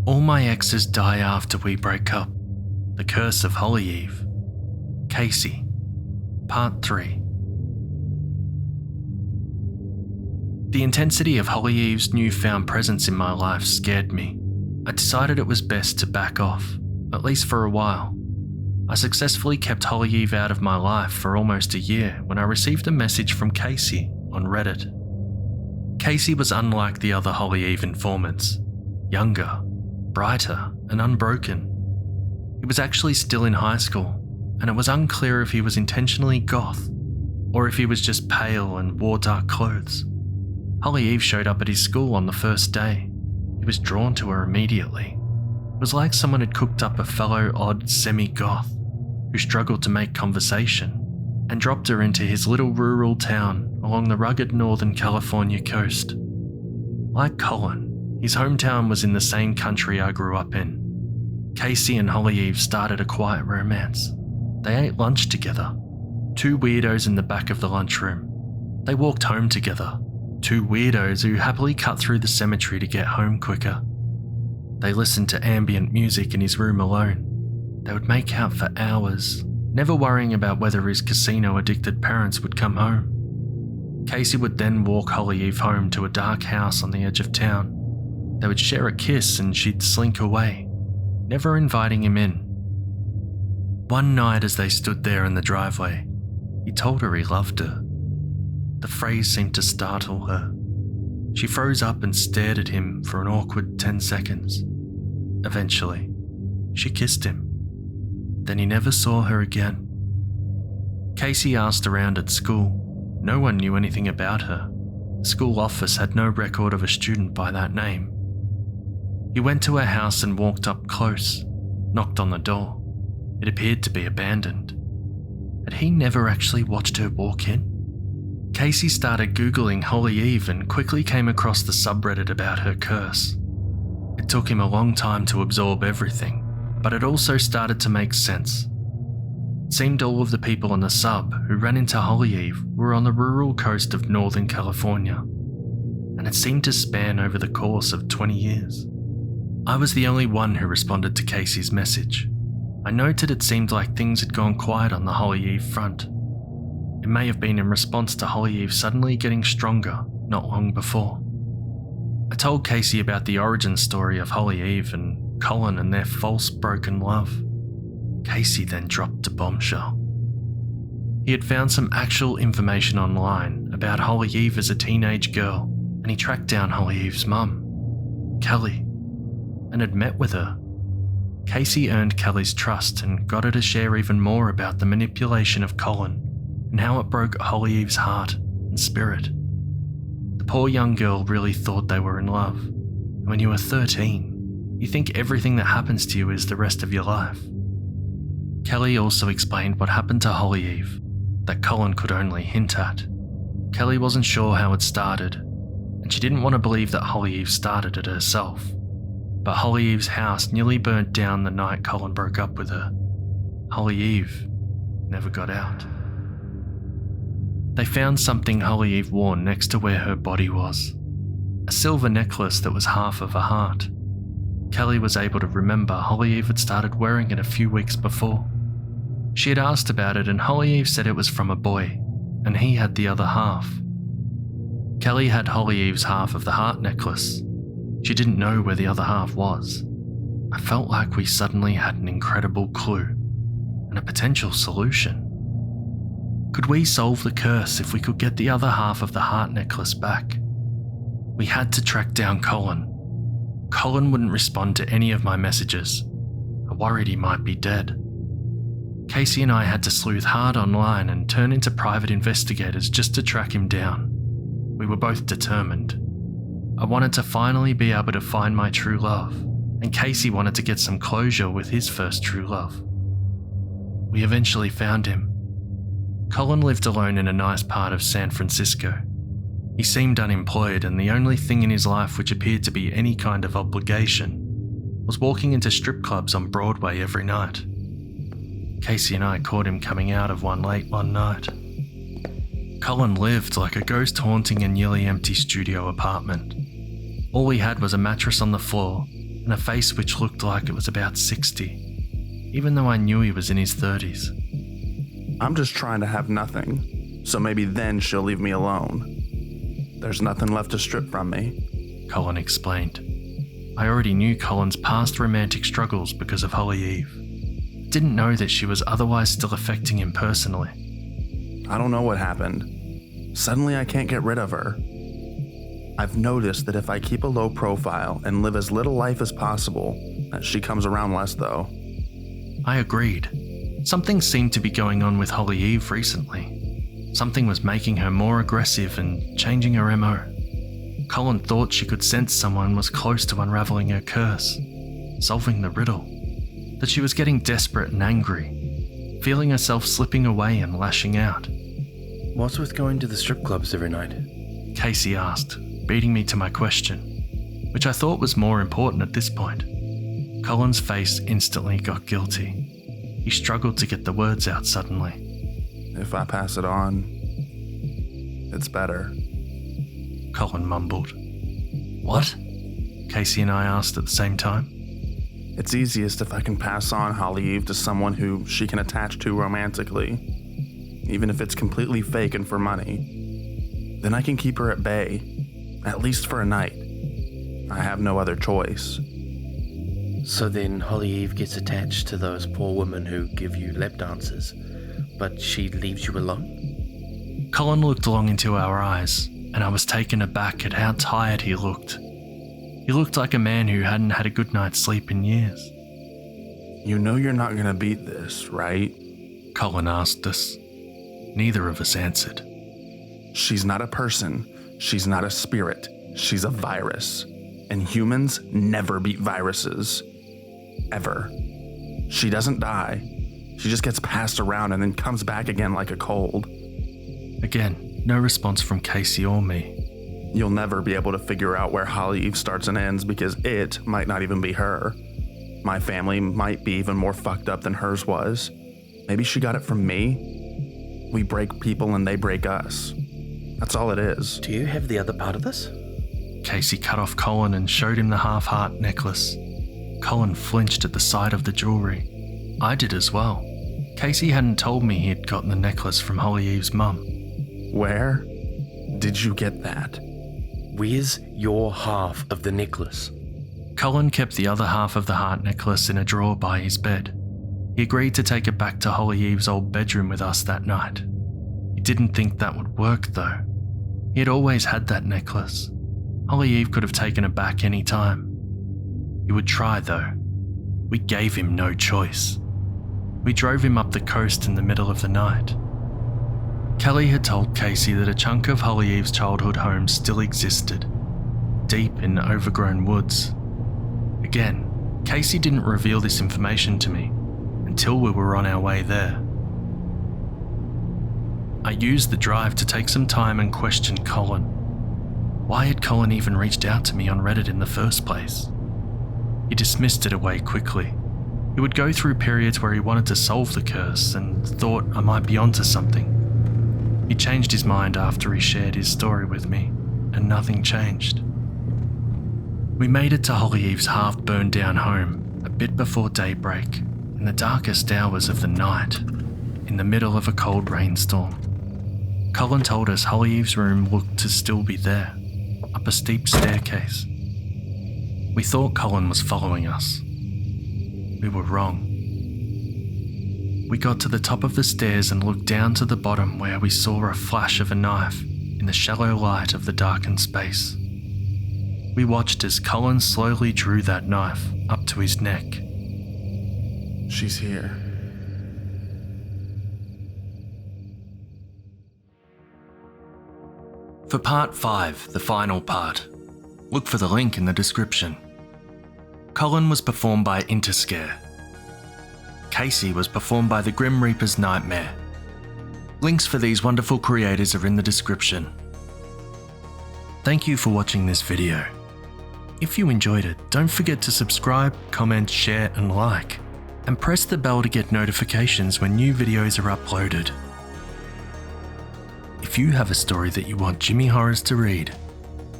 All my exes die after we break up. The Curse of Hollyeve. Casey. Part 3. The intensity of Hollyeve's newfound presence in my life scared me. I decided it was best to back off, at least for a while. I successfully kept Hollyeve out of my life for almost a year when I received a message from Casey on Reddit. Casey was unlike the other Hollyeve informants. Younger, brighter, and unbroken. He was actually still in high school, and it was unclear if he was intentionally goth, or if he was just pale and wore dark clothes. Hollyeve showed up at his school on the first day. He was drawn to her immediately. It was like someone had cooked up a fellow odd semi-goth who struggled to make conversation and dropped her into his little rural town along the rugged northern California coast. Like Colin, his hometown was in the same country I grew up in. Casey and Hollyeve started a quiet romance. They ate lunch together. Two weirdos in the back of the lunchroom. They walked home together. Two weirdos who happily cut through the cemetery to get home quicker. They listened to ambient music in his room alone. They would make out for hours, never worrying about whether his casino-addicted parents would come home. Casey would then walk Hollyeve home to a dark house on the edge of town. They would share a kiss and she'd slink away, never inviting him in. One night as they stood there in the driveway, he told her he loved her. The phrase seemed to startle her. She froze up and stared at him for an awkward 10 seconds. Eventually, she kissed him. Then he never saw her again. Casey asked around at school. No one knew anything about her. The school office had no record of a student by that name. He went to her house and walked up close, knocked on the door. It appeared to be abandoned. Had he never actually watched her walk in? Casey started Googling Hollyeve and quickly came across the subreddit about her curse. It took him a long time to absorb everything, but it also started to make sense. It seemed all of the people on the sub who ran into Hollyeve were on the rural coast of Northern California, and it seemed to span over the course of 20 years. I was the only one who responded to Casey's message. I noted it seemed like things had gone quiet on the Hollyeve front. It may have been in response to Hollyeve suddenly getting stronger not long before. I told Casey about the origin story of Hollyeve and Colin and their false broken love. Casey then dropped a bombshell. He had found some actual information online about Hollyeve as a teenage girl, and he tracked down Hollyeve's mum, Kelly, and had met with her. Casey earned Kelly's trust and got her to share even more about the manipulation of Colin and how it broke Hollyeve's heart and spirit. The poor young girl really thought they were in love. And when you are 13, you think everything that happens to you is the rest of your life. Kelly also explained what happened to Hollyeve, that Colin could only hint at. Kelly wasn't sure how it started, and she didn't want to believe that Hollyeve started it herself. But Hollyeve's house nearly burnt down the night Colin broke up with her. Hollyeve never got out. They found something Hollyeve wore next to where her body was. A silver necklace that was half of a heart. Kelly was able to remember Hollyeve had started wearing it a few weeks before. She had asked about it and Hollyeve said it was from a boy, and he had the other half. Kelly had Hollyeve's half of the heart necklace. She didn't know where the other half was. I felt like we suddenly had an incredible clue, and a potential solution. Could we solve the curse if we could get the other half of the heart necklace back? We had to track down Colin. Colin wouldn't respond to any of my messages. I worried he might be dead. Casey and I had to sleuth hard online and turn into private investigators just to track him down. We were both determined. I wanted to finally be able to find my true love, and Casey wanted to get some closure with his first true love. We eventually found him. Colin lived alone in a nice part of San Francisco. He seemed unemployed, and the only thing in his life which appeared to be any kind of obligation was walking into strip clubs on Broadway every night. Casey and I caught him coming out of one late one night. Colin lived like a ghost haunting a nearly empty studio apartment. All we had was a mattress on the floor and and a face which looked like it was about 60, even though I knew he was in his 30s. I'm just trying to have nothing, so maybe then she'll leave me alone. There's nothing left to strip from me, Colin explained. I already knew Colin's past romantic struggles because of Hollyeve. Didn't know that she was otherwise still affecting him personally. I don't know what happened. Suddenly I can't get rid of her. I've noticed that if I keep a low profile and live as little life as possible, that she comes around less though. I agreed. Something seemed to be going on with Hollyeve recently. Something was making her more aggressive and changing her MO. Colin thought she could sense someone was close to unraveling her curse, solving the riddle. That she was getting desperate and angry, feeling herself slipping away and lashing out. What's with going to the strip clubs every night? Casey asked, beating me to my question, which I thought was more important at this point. Colin's face instantly got guilty. He struggled to get the words out suddenly. If I pass it on, it's better, Colin mumbled. What? Casey and I asked at the same time. It's easiest if I can pass on Hollyeve to someone who she can attach to romantically, even if it's completely fake and for money. Then I can keep her at bay, at least for a night. I have no other choice. So then Hollyeve gets attached to those poor women who give you lap dances, but she leaves you alone? Colin looked long into our eyes, and I was taken aback at how tired he looked. He looked like a man who hadn't had a good night's sleep in years. You know you're not gonna beat this, right? Colin asked us. Neither of us answered. She's not a person. She's not a spirit. She's a virus. And humans never beat viruses. Ever. She doesn't die. She just gets passed around and then comes back again like a cold. Again, no response from Casey or me. You'll never be able to figure out where Hollyeve starts and ends because it might not even be her. My family might be even more fucked up than hers was. Maybe she got it from me. We break people and they break us. That's all it is. Do you have the other part of this? Casey cut off Colin and showed him the half-heart necklace. Colin flinched at the sight of the jewellery. I did as well. Casey hadn't told me he had gotten the necklace from Hollyeve's mum. Where did you get that? Where's your half of the necklace? Colin kept the other half of the heart necklace in a drawer by his bed. He agreed to take it back to Hollyeve's old bedroom with us that night. He didn't think that would work though. He had always had that necklace. Hollyeve could have taken it back any time. He would try though. We gave him no choice. We drove him up the coast in the middle of the night. Kelly had told Casey that a chunk of Hollyeve's childhood home still existed, deep in overgrown woods. Again, Casey didn't reveal this information to me until we were on our way there. I used the drive to take some time and question Colin. Why had Colin even reached out to me on Reddit in the first place? He dismissed it away quickly. He would go through periods where he wanted to solve the curse and thought I might be onto something. He changed his mind after he shared his story with me, and nothing changed. We made it to Hollyeve's half-burned down home a bit before daybreak, in the darkest hours of the night, in the middle of a cold rainstorm. Colin told us Hollyeve's room looked to still be there, up a steep staircase. We thought Colin was following us. We were wrong. We got to the top of the stairs and looked down to the bottom where we saw a flash of a knife in the shallow light of the darkened space. We watched as Colin slowly drew that knife up to his neck. She's here. For part 5, the final part, look for the link in the description. Colin was performed by Interscare. Casey was performed by the Grim Reaper's Nightmare. Links for these wonderful creators are in the description. Thank you for watching this video. If you enjoyed it, don't forget to subscribe, comment, share and like, and press the bell to get notifications when new videos are uploaded. If you have a story that you want Jimmy Horrors to read,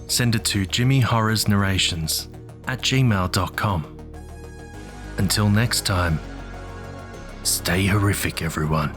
send it to jimmyhorrorsnarrations @gmail.com. Until next time, stay horrific, everyone.